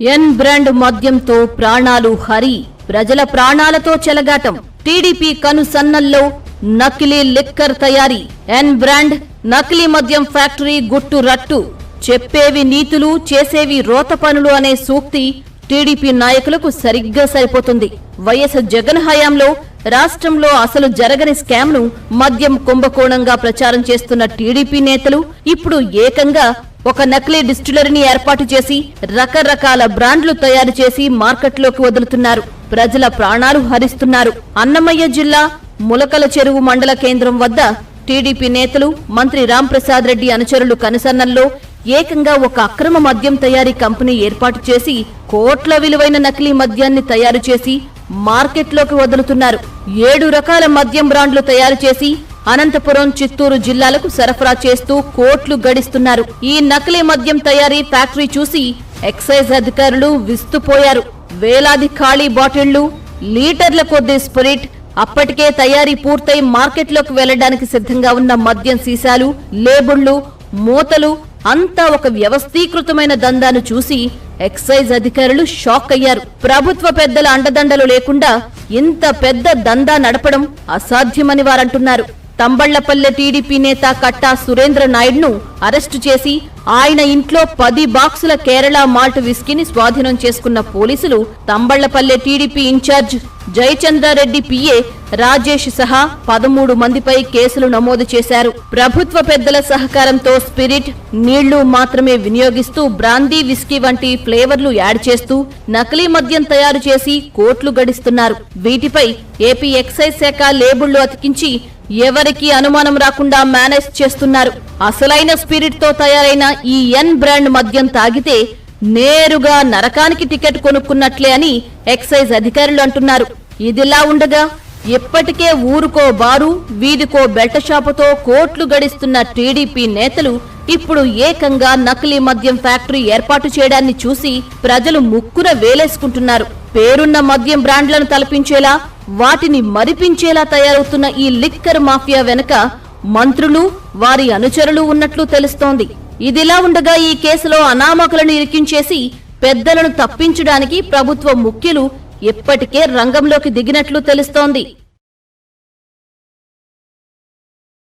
ఎన్ brand మద్యంతో ప్రాణాలు హరి, ప్రజల ప్రాణాలతో చెలగాటం. టీడీపీ కనుసన్నల్లో నకిలీ లిక్కర్ తయారీ. ఎన్ బ్రాండ్ నకిలీ మద్యం ఫ్యాక్టరీ గుట్టు రట్టు. చెప్పేవి నీతులు, చేసేవి రోత పనులు అనే సూక్తి టీడీపీ నాయకులకు సరిగ్గా సరిపోతుంది. వైఎస్ జగన్ హయాంలో రాష్ట్రంలో అసలు జరగని స్కామ్ ను మద్యం కుంభకోణంగా ప్రచారం చేస్తున్న టీడీపీ నేతలు ఇప్పుడు ఏకంగా ఒక నకిలీ డిస్టిలరీని ఏర్పాటు చేసి రకరకాల బ్రాండ్లు తయారు చేసి మార్కెట్లోకి వదులుతున్నారు. ప్రజల ప్రాణాలు హరిస్తున్నారు. అన్నమయ్య జిల్లా ములకల చెరువు మండల కేంద్రం వద్ద టీడీపీ నేతలు, మంత్రి రాంప్రసాద్ రెడ్డి అనుచరులు కనుసన్నల్లో ఏకంగా ఒక అక్రమ మద్యం తయారీ కంపెనీ ఏర్పాటు చేసి కోట్ల విలువైన నకిలీ మద్యాన్ని తయారు చేసి మార్కెట్లోకి వదులుతున్నారు. 7 రకాల మద్యం బ్రాండ్లు తయారు చేసి అనంతపురం, చిత్తూరు జిల్లాలకు సరఫరా చేస్తూ కోట్లు గడిస్తున్నారు. ఈ నకిలీ మద్యం తయారీ ఫ్యాక్టరీ చూసి ఎక్సైజ్ అధికారులు విస్తుపోయారు. వేలాది ఖాళీ బాటిళ్లు, లీటర్ల కొద్దీ స్పిరిట్, అప్పటికే తయారీ పూర్తయి మార్కెట్లోకి వెళ్లడానికి సిద్ధంగా ఉన్న మద్యం సీసాలు, లేబుళ్లు, మూతలు అంతా ఒక వ్యవస్థీకృతమైన దందాను చూసి ఎక్సైజ్ అధికారులు షాక్ అయ్యారు. ప్రభుత్వ పెద్దల అండదండలు లేకుండా ఇంత పెద్ద దందా నడపడం అసాధ్యమని వారంటున్నారు. తంబళ్లపల్లె టీడీపీ నేత కట్టా సురేంద్ర నాయుడును అరెస్టు చేసి ఆయన ఇంట్లో 10 బాక్సుల కేరళ మాల్ట్ విస్కీని స్వాధీనం చేసుకున్న పోలీసులు Thamballapalle TDP incharge Jayachandra Reddy PA Rajesh సహా 13 మందిపై కేసులు నమోదు చేశారు. ప్రభుత్వ పెద్దల సహకారంతో స్పిరిట్, నీళ్లు మాత్రమే వినియోగిస్తూ బ్రాందీ, విస్కీ వంటి ఫ్లేవర్లు యాడ్ చేస్తూ నకిలీ మద్యం తయారు చేసి కోట్లు గడిస్తున్నారు. వీటిపై ఏపీ ఎక్సైజ్ శాఖ లేబుళ్లు అతికించి ఎవరికీ అనుమానం రాకుండా మేనేజ్ చేస్తున్నారు. అసలైన స్పిరిట్ తో తయారైన ఈ ఎన్ బ్రాండ్ మద్యం తాగితే నేరుగా నరకానికి టికెట్ కొనుక్కున్నట్లే అని ఎక్సైజ్ అధికారులు అంటున్నారు. ఇదిలా ఉండగా ఇప్పటికే ఊరుకో బారు, వీధికో బెల్ట్ షాపుతో కోట్లు గడిస్తున్న టీడీపీ నేతలు ఇప్పుడు ఏకంగా నకిలీ మద్యం ఫ్యాక్టరీ ఏర్పాటు చేయడాన్ని చూసి ప్రజలు ముక్కున వేలేసుకుంటున్నారు. పేరున్న మద్యం బ్రాండ్లను తలపించేలా, వాటిని మరిపించేలా తయారవుతున్న ఈ లిక్కర్ మాఫియా వెనుక మంత్రులు, వారి అనుచరులు ఉన్నట్లు తెలుస్తోంది. ఇదిలా ఉండగా ఈ కేసులో అనామకులను ఇరికించేసి పెద్దలను తప్పించడానికి ప్రభుత్వ ముఖ్యులు ఇప్పటికే రంగంలోకి దిగినట్లు తెలుస్తోంది.